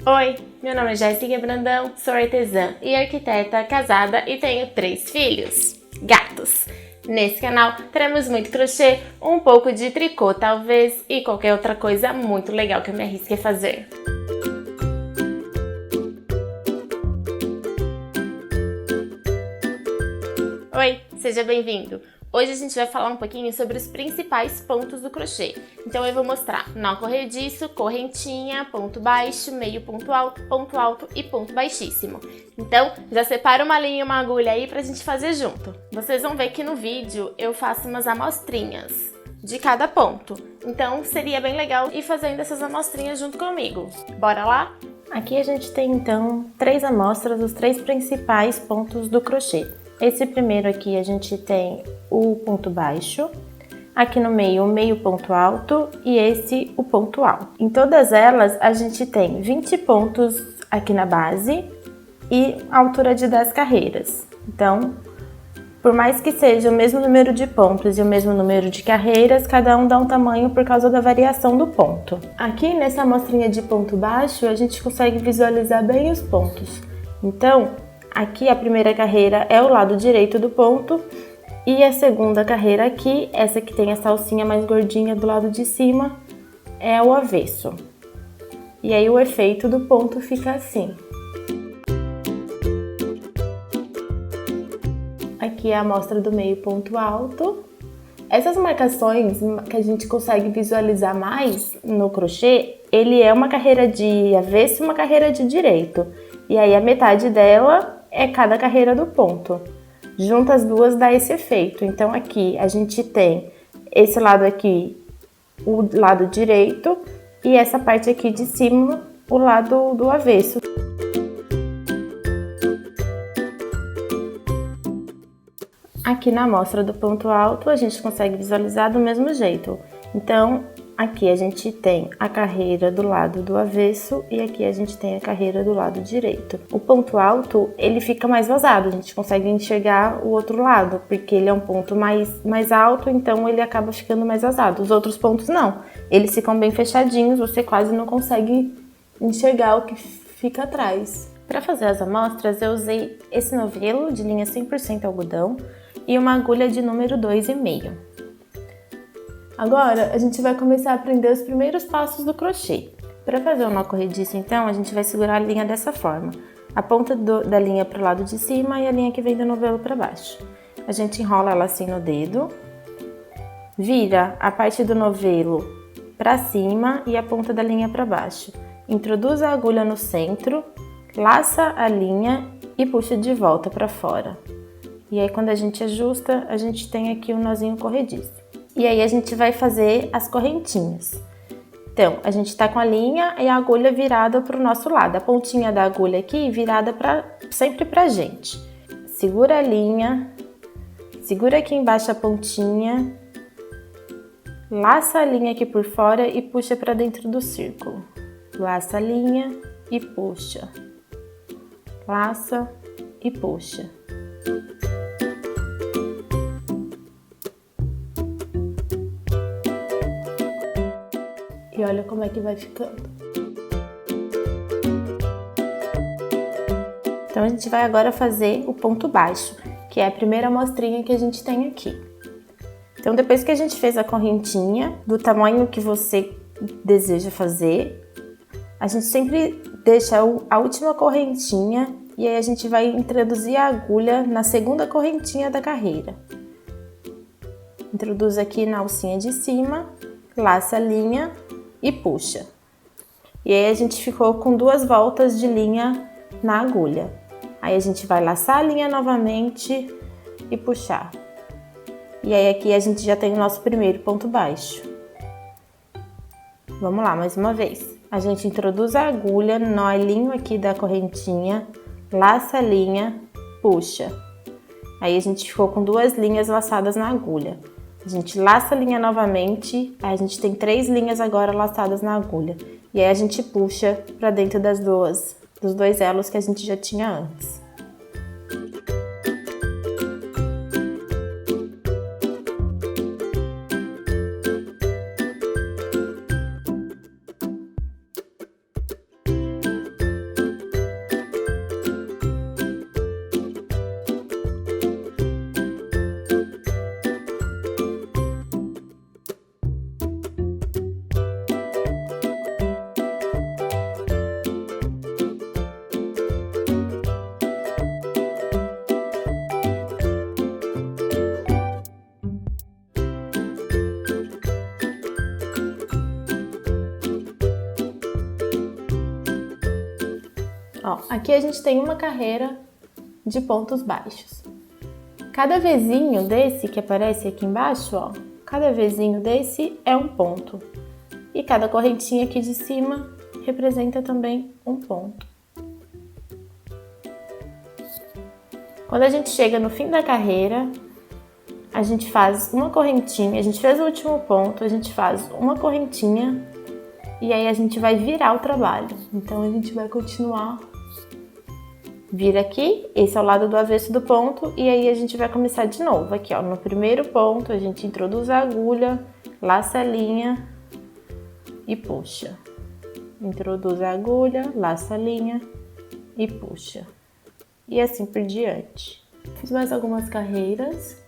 Oi, meu nome é Jéssica Brandão, sou artesã e arquiteta casada e tenho 3 filhos, gatos. Nesse canal teremos muito crochê, um pouco de tricô talvez e qualquer outra coisa muito legal que eu me arrisque a fazer. Oi, seja bem-vindo! Hoje a gente vai falar um pouquinho sobre os principais pontos do crochê. Então eu vou mostrar nó corrediço, correntinha, ponto baixo, meio ponto alto e ponto baixíssimo. Então já separa uma linha e uma agulha aí pra gente fazer junto. Vocês vão ver que no vídeo eu faço umas amostrinhas de cada ponto. Então seria bem legal ir fazendo essas amostrinhas junto comigo. Bora lá? Aqui a gente tem então 3 amostras dos 3 principais pontos do crochê. Esse primeiro aqui a gente tem o ponto baixo, aqui no meio o meio ponto alto e esse o ponto alto. Em todas elas a gente tem 20 pontos aqui na base e a altura de 10 carreiras. Então, por mais que seja o mesmo número de pontos e o mesmo número de carreiras, cada um dá um tamanho por causa da variação do ponto. Aqui nessa amostrinha de ponto baixo a gente consegue visualizar bem os pontos. Então, aqui a primeira carreira é o lado direito do ponto e a segunda carreira aqui, essa que tem a salsinha mais gordinha do lado de cima, é o avesso. E aí o efeito do ponto fica assim. Aqui é a amostra do meio ponto alto. Essas marcações que a gente consegue visualizar mais no crochê, ele é uma carreira de avesso e uma carreira de direito. E aí a metade dela é cada carreira do ponto. Junta as duas dá esse efeito. Então aqui a gente tem esse lado aqui, o lado direito, e essa parte aqui de cima, o lado do avesso. Aqui na amostra do ponto alto a gente consegue visualizar do mesmo jeito. Então aqui a gente tem a carreira do lado do avesso e aqui a gente tem a carreira do lado direito. O ponto alto, ele fica mais vazado, a gente consegue enxergar o outro lado, porque ele é um ponto mais alto, então ele acaba ficando mais vazado. Os outros pontos não, eles ficam bem fechadinhos, você quase não consegue enxergar o que fica atrás. Para fazer as amostras eu usei esse novelo de linha 100% algodão e uma agulha de número 2,5. Agora, a gente vai começar a aprender os primeiros passos do crochê. Para fazer o nó corrediço, então, a gente vai segurar a linha dessa forma. A ponta da linha para o lado de cima e a linha que vem do novelo para baixo. A gente enrola ela assim no dedo, vira a parte do novelo para cima e a ponta da linha para baixo. Introduz a agulha no centro, laça a linha e puxa de volta para fora. E aí, quando a gente ajusta, a gente tem aqui o nozinho corrediço. E aí a gente vai fazer as correntinhas. Então, a gente tá com a linha e a agulha virada pro nosso lado. A pontinha da agulha aqui virada sempre pra gente. Segura a linha, segura aqui embaixo a pontinha, laça a linha aqui por fora e puxa pra dentro do círculo. Laça a linha e puxa. Laça e puxa. E olha como é que vai ficando. Então a gente vai agora fazer o ponto baixo, que é a primeira amostrinha que a gente tem aqui. Então depois que a gente fez a correntinha, do tamanho que você deseja fazer, a gente sempre deixa a última correntinha e aí a gente vai introduzir a agulha na segunda correntinha da carreira. Introduz aqui na alcinha de cima, laça a linha e puxa. E aí a gente ficou com 2 voltas de linha na agulha. Aí a gente vai laçar a linha novamente e puxar. E aí aqui a gente já tem o nosso primeiro ponto baixo. Vamos lá, mais uma vez. A gente introduz a agulha no olhinho aqui da correntinha, laça a linha, puxa. Aí a gente ficou com 2 linhas laçadas na agulha. A gente laça a linha novamente, aí a gente tem 3 linhas agora laçadas na agulha. E aí a gente puxa para dentro dos 2 elos que a gente já tinha antes. Ó, aqui a gente tem uma carreira de pontos baixos. Cada vezinho desse que aparece aqui embaixo, ó, cada vezinho desse é um ponto. E cada correntinha aqui de cima representa também um ponto. Quando a gente chega no fim da carreira, a gente faz uma correntinha, a gente fez o último ponto, a gente faz uma correntinha e aí a gente vai virar o trabalho. Então a gente vai continuar, vira aqui, esse é o lado do avesso do ponto e aí a gente vai começar de novo. Aqui, ó, no primeiro ponto a gente introduz a agulha, laça a linha e puxa. Introduz a agulha, laça a linha e puxa. E assim por diante. Fiz mais algumas carreiras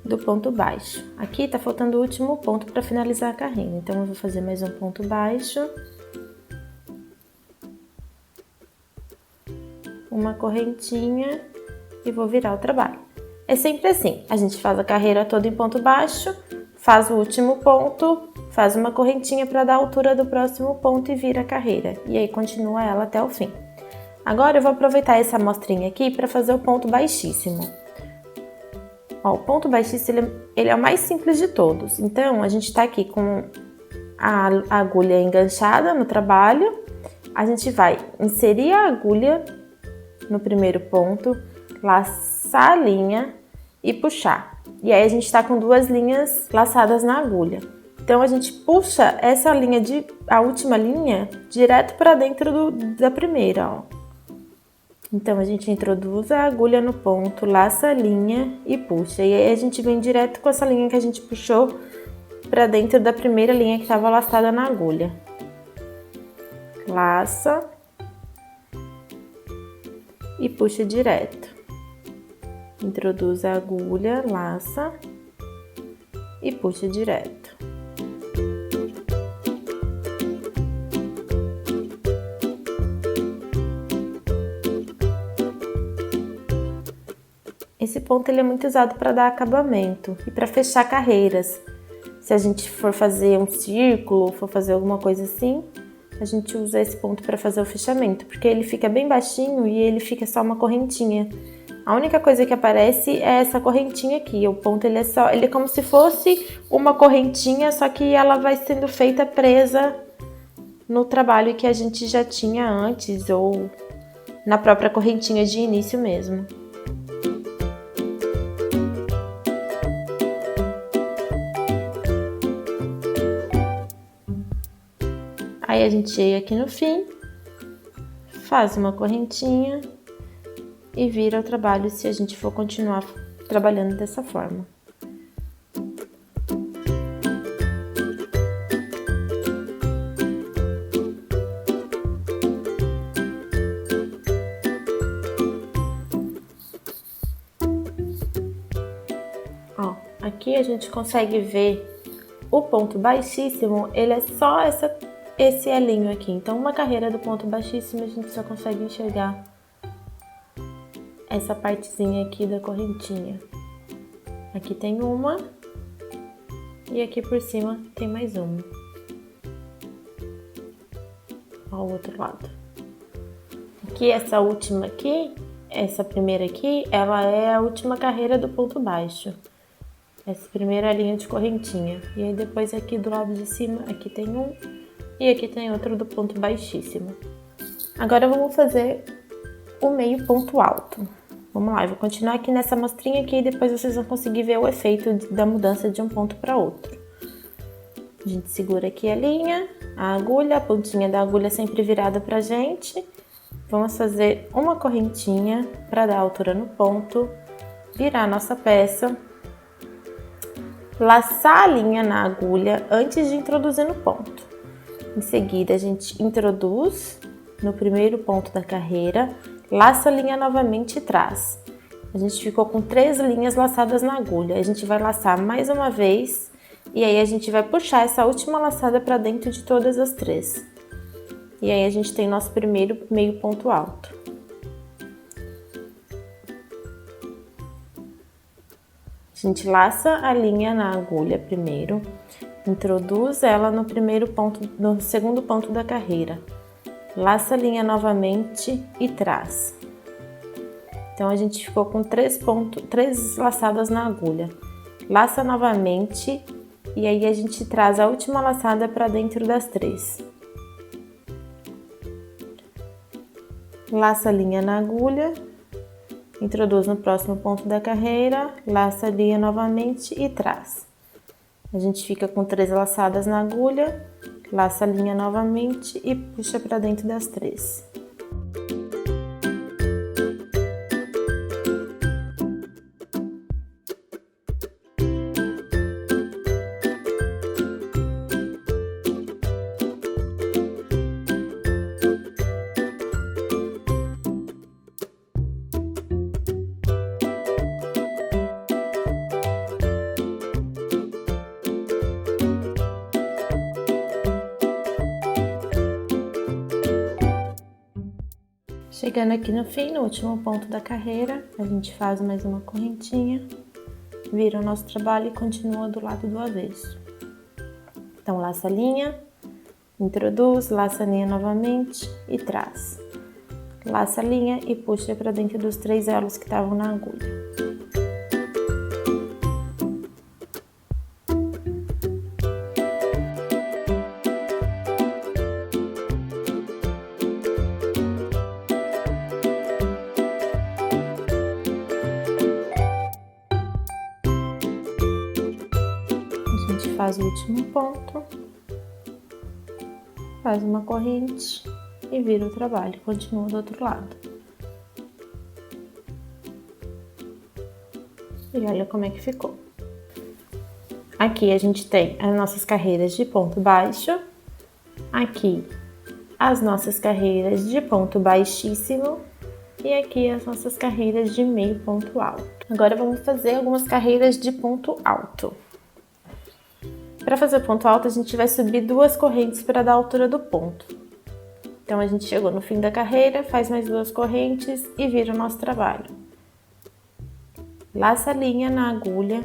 do ponto baixo. Aqui tá faltando o último ponto para finalizar a carreira, então eu vou fazer mais um ponto baixo, uma correntinha e vou virar o trabalho. É sempre assim, a gente faz a carreira toda em ponto baixo, faz o último ponto, faz uma correntinha para dar a altura do próximo ponto e vira a carreira, e aí continua ela até o fim. Agora eu vou aproveitar essa amostrinha aqui para fazer o ponto baixíssimo. Ó, o ponto baixíssimo ele é o mais simples de todos. Então a gente tá aqui com a agulha enganchada no trabalho. A gente vai inserir a agulha no primeiro ponto, laçar a linha e puxar. E aí a gente tá com duas linhas laçadas na agulha. Então a gente puxa essa linha a última linha direto para dentro da primeira, ó. Então, a gente introduz a agulha no ponto, laça a linha e puxa. E aí, a gente vem direto com essa linha que a gente puxou para dentro da primeira linha que estava laçada na agulha. Laça e puxa direto. Introduz a agulha, laça e puxa direto. Esse ponto ele é muito usado para dar acabamento e para fechar carreiras. Se a gente for fazer um círculo, for fazer alguma coisa assim, a gente usa esse ponto para fazer o fechamento, porque ele fica bem baixinho e ele fica só uma correntinha. A única coisa que aparece é essa correntinha aqui. O ponto ele é como se fosse uma correntinha, só que ela vai sendo feita presa no trabalho que a gente já tinha antes ou na própria correntinha de início mesmo. Aí a gente chega aqui no fim, faz uma correntinha e vira o trabalho se a gente for continuar trabalhando dessa forma. Ó, aqui a gente consegue ver o ponto baixíssimo, ele é só esse elinho aqui. Então, uma carreira do ponto baixíssimo, a gente só consegue enxergar essa partezinha aqui da correntinha. Aqui tem uma e aqui por cima tem mais uma. Ó, o outro lado. Aqui, essa última aqui, essa primeira aqui, ela é a última carreira do ponto baixo. Essa primeira linha de correntinha. E aí, depois aqui do lado de cima, aqui tem um. E aqui tem outro do ponto baixíssimo. Agora vamos fazer o meio ponto alto. Vamos lá, eu vou continuar aqui nessa amostrinha aqui e depois vocês vão conseguir ver o efeito da mudança de um ponto para outro. A gente segura aqui a linha, a agulha, a pontinha da agulha sempre virada pra gente. Vamos fazer uma correntinha para dar altura no ponto, virar a nossa peça, laçar a linha na agulha antes de introduzir no ponto. Em seguida, a gente introduz no primeiro ponto da carreira, laça a linha novamente e traz. A gente ficou com 3 linhas laçadas na agulha. A gente vai laçar mais uma vez e aí a gente vai puxar essa última laçada para dentro de todas as 3. E aí a gente tem nosso primeiro meio ponto alto. A gente laça a linha na agulha primeiro. Introduz ela no primeiro ponto, no segundo ponto da carreira. laça a linha novamente e traz. Então, a gente ficou com 3 laçadas na agulha. Laça novamente e aí a gente traz a última laçada para dentro das 3. Laça a linha na agulha, introduz no próximo ponto da carreira, laça a linha novamente e traz. A gente fica com 3 laçadas na agulha, laça a linha novamente e puxa para dentro das 3. Chegando aqui no fim, no último ponto da carreira, a gente faz mais uma correntinha, vira o nosso trabalho e continua do lado do avesso. Então, laça a linha, introduz, laça a linha novamente e traz. Laça a linha e puxa para dentro dos 3 elos que estavam na agulha. A gente faz o último ponto, faz uma corrente e vira o trabalho, continua do outro lado. E olha como é que ficou. Aqui a gente tem as nossas carreiras de ponto baixo, aqui as nossas carreiras de ponto baixíssimo e aqui as nossas carreiras de meio ponto alto. Agora vamos fazer algumas carreiras de ponto alto. Para fazer o ponto alto, a gente vai subir 2 correntes para dar a altura do ponto. Então, a gente chegou no fim da carreira, faz mais 2 correntes e vira o nosso trabalho. Laça a linha na agulha,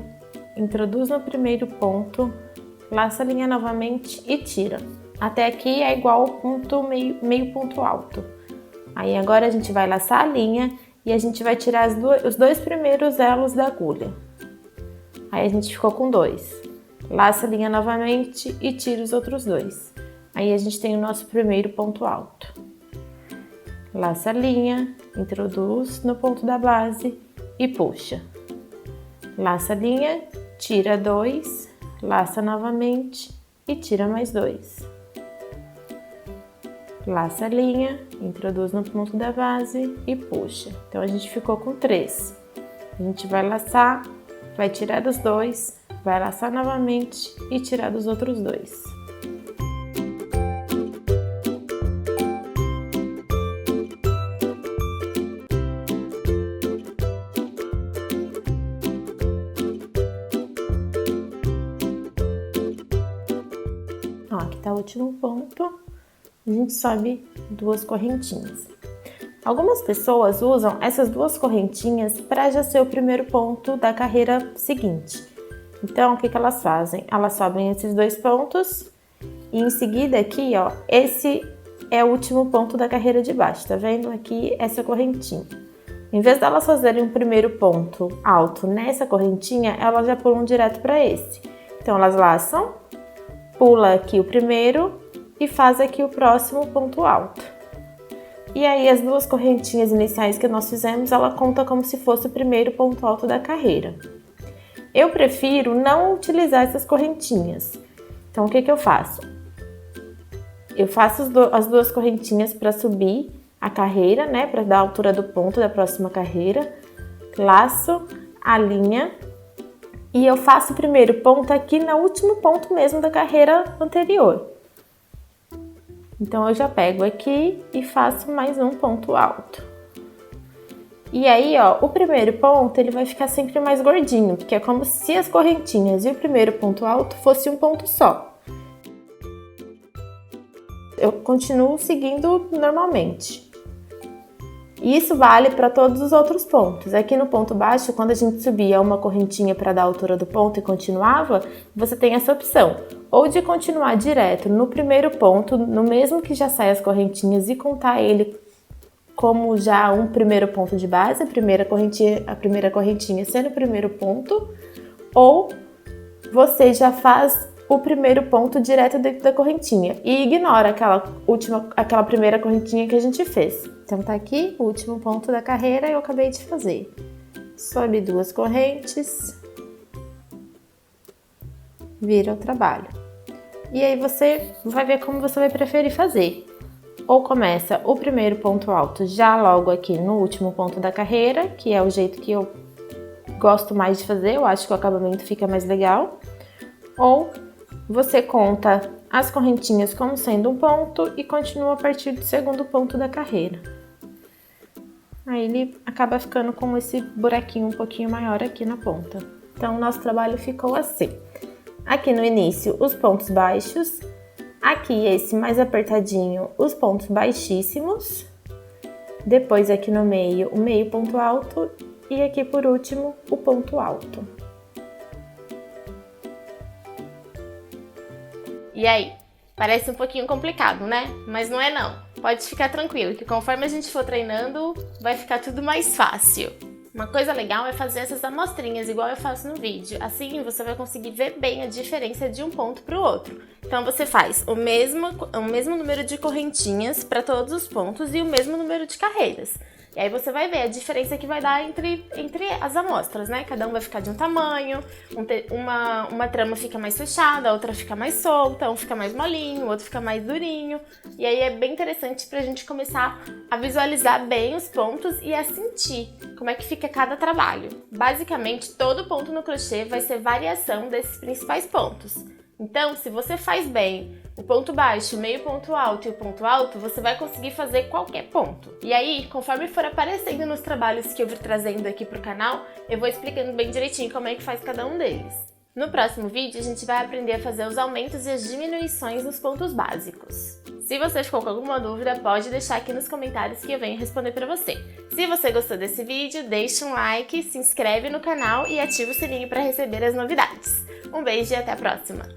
introduz no primeiro ponto, laça a linha novamente e tira. Até aqui é igual ao ponto meio ponto alto. Aí agora a gente vai laçar a linha e a gente vai tirar os 2 primeiros elos da agulha. Aí a gente ficou com 2. Laça a linha novamente e tira os outros 2. Aí a gente tem o nosso primeiro ponto alto. Laça a linha, introduz no ponto da base e puxa. Laça a linha, tira 2, laça novamente e tira mais 2. Laça a linha, introduz no ponto da base e puxa. Então a gente ficou com 3. A gente vai laçar, vai tirar dos 2, vai laçar novamente e tirar dos outros 2. Ó, aqui tá o último ponto. A gente sobe 2 correntinhas. Algumas pessoas usam essas 2 correntinhas para já ser o primeiro ponto da carreira seguinte. Então, o que elas fazem? Elas sobem esses 2 pontos e em seguida aqui, ó, esse é o último ponto da carreira de baixo, tá vendo? Aqui essa correntinha. Em vez delas fazerem um primeiro ponto alto nessa correntinha, elas já pulam direto para esse. Então, elas laçam, pula aqui o primeiro e faz aqui o próximo ponto alto. E aí, as 2 correntinhas iniciais que nós fizemos, ela conta como se fosse o primeiro ponto alto da carreira. Eu prefiro não utilizar essas correntinhas. Então, o que eu faço? Eu faço as 2 correntinhas para subir a carreira, né? Para dar a altura do ponto da próxima carreira. Laço a linha e eu faço o primeiro ponto aqui no último ponto mesmo da carreira anterior. Então, eu já pego aqui e faço mais um ponto alto. E aí, ó, o primeiro ponto, ele vai ficar sempre mais gordinho, porque é como se as correntinhas e o primeiro ponto alto fosse um ponto só. Eu continuo seguindo normalmente. E isso vale para todos os outros pontos. Aqui no ponto baixo, quando a gente subia uma correntinha para dar a altura do ponto e continuava, você tem essa opção. Ou de continuar direto no primeiro ponto, no mesmo que já saia as correntinhas, e contar ele como já um primeiro ponto de base, a primeira correntinha sendo o primeiro ponto, ou você já faz o primeiro ponto direto dentro da correntinha e ignora aquela primeira correntinha que a gente fez. Então tá aqui o último ponto da carreira e eu acabei de fazer. Sobe 2 correntes, vira o trabalho. E aí você vai ver como você vai preferir fazer. Ou começa o primeiro ponto alto já logo aqui no último ponto da carreira, que é o jeito que eu gosto mais de fazer, eu acho que o acabamento fica mais legal. Ou você conta as correntinhas como sendo um ponto e continua a partir do segundo ponto da carreira. Aí ele acaba ficando com esse buraquinho um pouquinho maior aqui na ponta. Então o nosso trabalho ficou assim. Aqui no início os pontos baixos, aqui esse mais apertadinho os pontos baixíssimos, depois aqui no meio o meio ponto alto e aqui por último o ponto alto. E aí? Parece um pouquinho complicado, né? Mas não é não. Pode ficar tranquilo, que conforme a gente for treinando, vai ficar tudo mais fácil. Uma coisa legal é fazer essas amostrinhas igual eu faço no vídeo. Assim você vai conseguir ver bem a diferença de um ponto para o outro. Então você faz o mesmo número de correntinhas para todos os pontos e o mesmo número de carreiras. E aí você vai ver a diferença que vai dar entre as amostras, né? Cada um vai ficar de um tamanho, uma trama fica mais fechada, a outra fica mais solta, um fica mais molinho, o outro fica mais durinho. E aí é bem interessante pra gente começar a visualizar bem os pontos e a sentir como é que fica cada trabalho. Basicamente, todo ponto no crochê vai ser variação desses principais pontos. Então, se você faz bem o ponto baixo, o meio ponto alto e o ponto alto, você vai conseguir fazer qualquer ponto. E aí, conforme for aparecendo nos trabalhos que eu vou trazendo aqui pro canal, eu vou explicando bem direitinho como é que faz cada um deles. No próximo vídeo, a gente vai aprender a fazer os aumentos e as diminuições nos pontos básicos. Se você ficou com alguma dúvida, pode deixar aqui nos comentários que eu venho responder para você. Se você gostou desse vídeo, deixa um like, se inscreve no canal e ativa o sininho para receber as novidades. Um beijo e até a próxima!